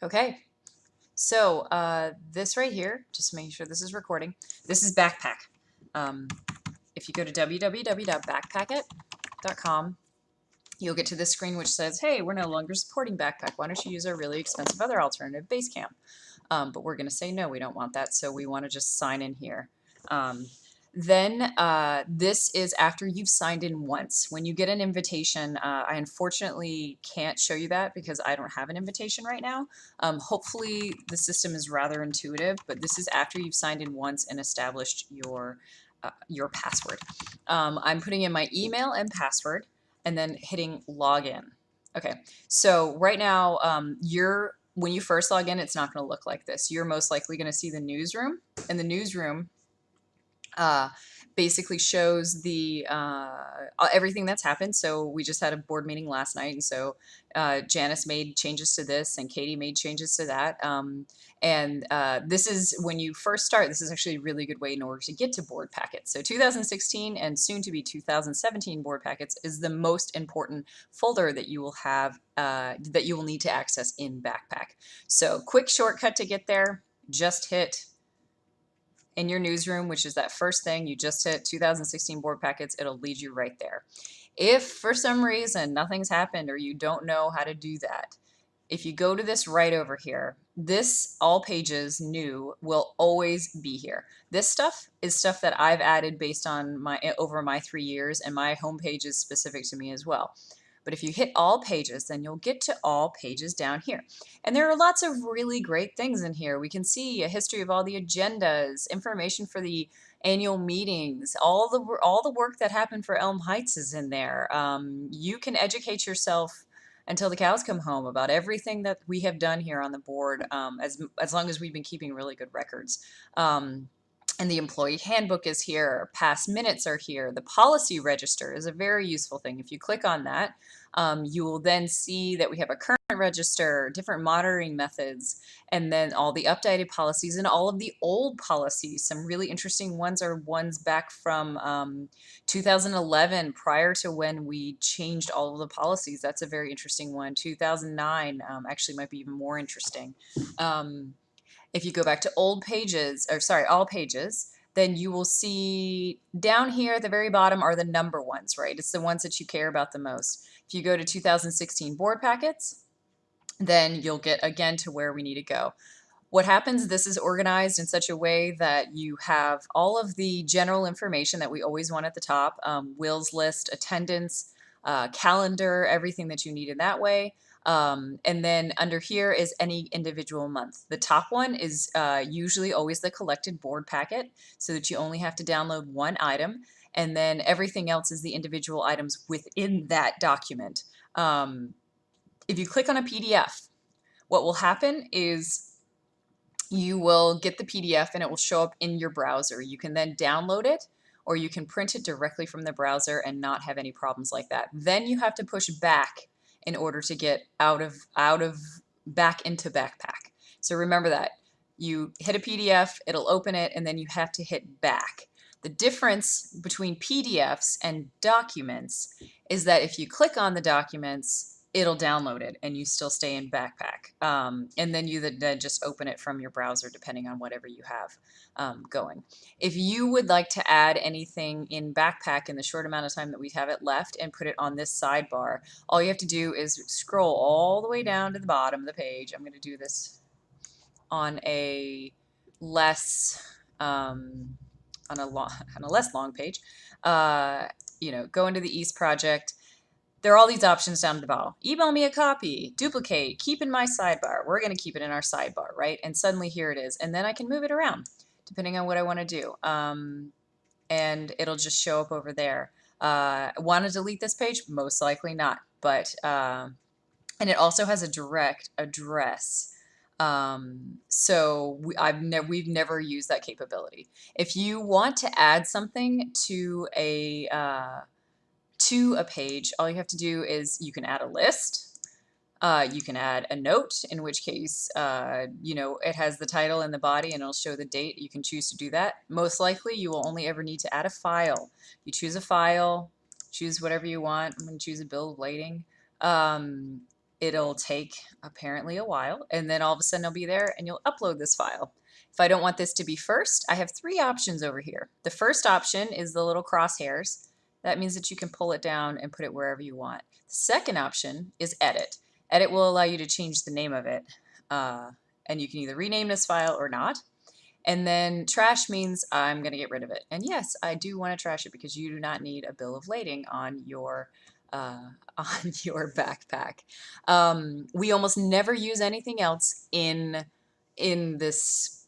Okay, so this right here, just making sure this is recording, this is BackPack. Um, if you go to www.backpackit.com, you'll get to this screen which says, hey, we're no longer supporting BackPack. Why don't you use our really expensive other alternative, Basecamp? But we're going to say no, we don't want that, so we want to just sign in here. Then this is after you've signed in once. When you get an invitation, I unfortunately can't show you that because I don't have an invitation right now. Hopefully the system is rather intuitive, but this is after you've signed in once and established your password. I'm putting in my email and password and then hitting login. Okay, so right now when you first log in, it's not going to look like this. You're most likely going to see the newsroom, and the newsroom basically shows the everything that's happened. So we just had a board meeting last night, and so Janice made changes to this, and Katie made changes to that. This is when you first start. This is actually a really good way in order to get to board packets. So 2016 and soon to be 2017 board packets is the most important folder that you will have that you will need to access in BackPack. So quick shortcut to get there: just hit in your newsroom, which is that first thing, you just hit 2016 board packets, it'll lead you right there. If for some reason nothing's happened or you don't know how to do that, if you go to this right over here, this all pages new will always be here. This stuff is stuff that I've added based on over my 3 years, and my homepage is specific to me as well. But if you hit all pages, then you'll get to all pages down here. And there are lots of really great things in here. We can see a history of all the agendas, information for the annual meetings, all the work that happened for Elm Heights is in there. You can educate yourself until the cows come home about everything that we have done here on the board, as long as we've been keeping really good records. And the employee handbook is here, past minutes are here. The policy register is a very useful thing. If you click on that, you will then see that we have a current register, different monitoring methods, and then all the updated policies and all of the old policies. Some really interesting ones are ones back from 2011, prior to when we changed all of the policies. That's a very interesting one. 2009 actually might be even more interesting. If you go back to old pages, or sorry, all pages, then you will see down here at the very bottom are the number ones, right? It's the ones that you care about the most. If you go to 2016 board packets, then you'll get again to where we need to go. What happens, this is organized in such a way that you have all of the general information that we always want at the top, wills list, attendance, calendar, everything that you need in that way. And then under here is any individual month. The top one is usually always the collected board packet, so that you only have to download one item, and then everything else is the individual items within that document. If you click on a PDF, what will happen is you will get the PDF and it will show up in your browser. You can then download it, or you can print it directly from the browser and not have any problems like that. Then you have to push back in order to get back into BackPack. So remember that. You hit a PDF, it'll open it, and then you have to hit back. The difference between PDFs and documents is that if you click on the documents, it'll download it and you still stay in BackPack. And then you then just open it from your browser depending on whatever you have going. If you would like to add anything in BackPack in the short amount of time that we have it left and put it on this sidebar, all you have to do is scroll all the way down to the bottom of the page. I'm going to do this on a less on a less long page. Go into the East project. There are all these options down at the bottom. Email me a copy, duplicate, keep in my sidebar. We're going to keep it in our sidebar, right? And suddenly here it is. And then I can move it around depending on what I want to do. And it'll just show up over there. Want to delete this page? Most likely not. But and it also has a direct address. So we've never used that capability. If you want to add something to a page, all you have to do is you can add a list, you can add a note, in which case it has the title and the body and it'll show the date. You can choose to do that. Most likely you will only ever need to add a file. You choose a file, choose whatever you want. I'm going to choose a bill of lading. It'll take apparently a while, and then all of a sudden it'll be there and you'll upload this file. If I don't want this to be first, I have three options over here. The first option is the little crosshairs. That means that you can pull it down and put it wherever you want. The second option is edit. Edit will allow you to change the name of it. And you can either rename this file or not. And then trash means I'm going to get rid of it. And yes, I do want to trash it because you do not need a bill of lading on your on your backpack. We almost never use anything else in this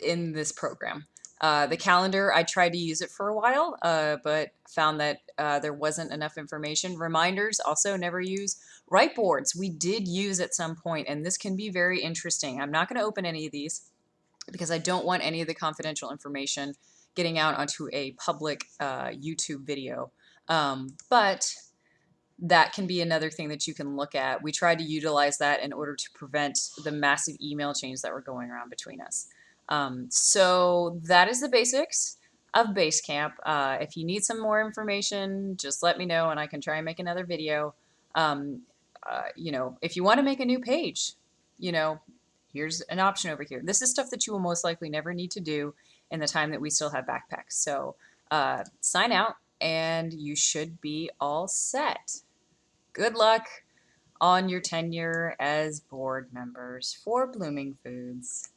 in this program. The calendar, I tried to use it for a while, but found that there wasn't enough information. Reminders, also never use. Write boards, we did use at some point, and this can be very interesting. I'm not going to open any of these because I don't want any of the confidential information getting out onto a public YouTube video. But that can be another thing that you can look at. We tried to utilize that in order to prevent the massive email chains that were going around between us. So that is the basics of Basecamp. If you need some more information, just let me know and I can try and make another video. If you want to make a new page, here's an option over here. This is stuff that you will most likely never need to do in the time that we still have backpacks. So sign out and you should be all set. Good luck on your tenure as board members for Blooming Foods.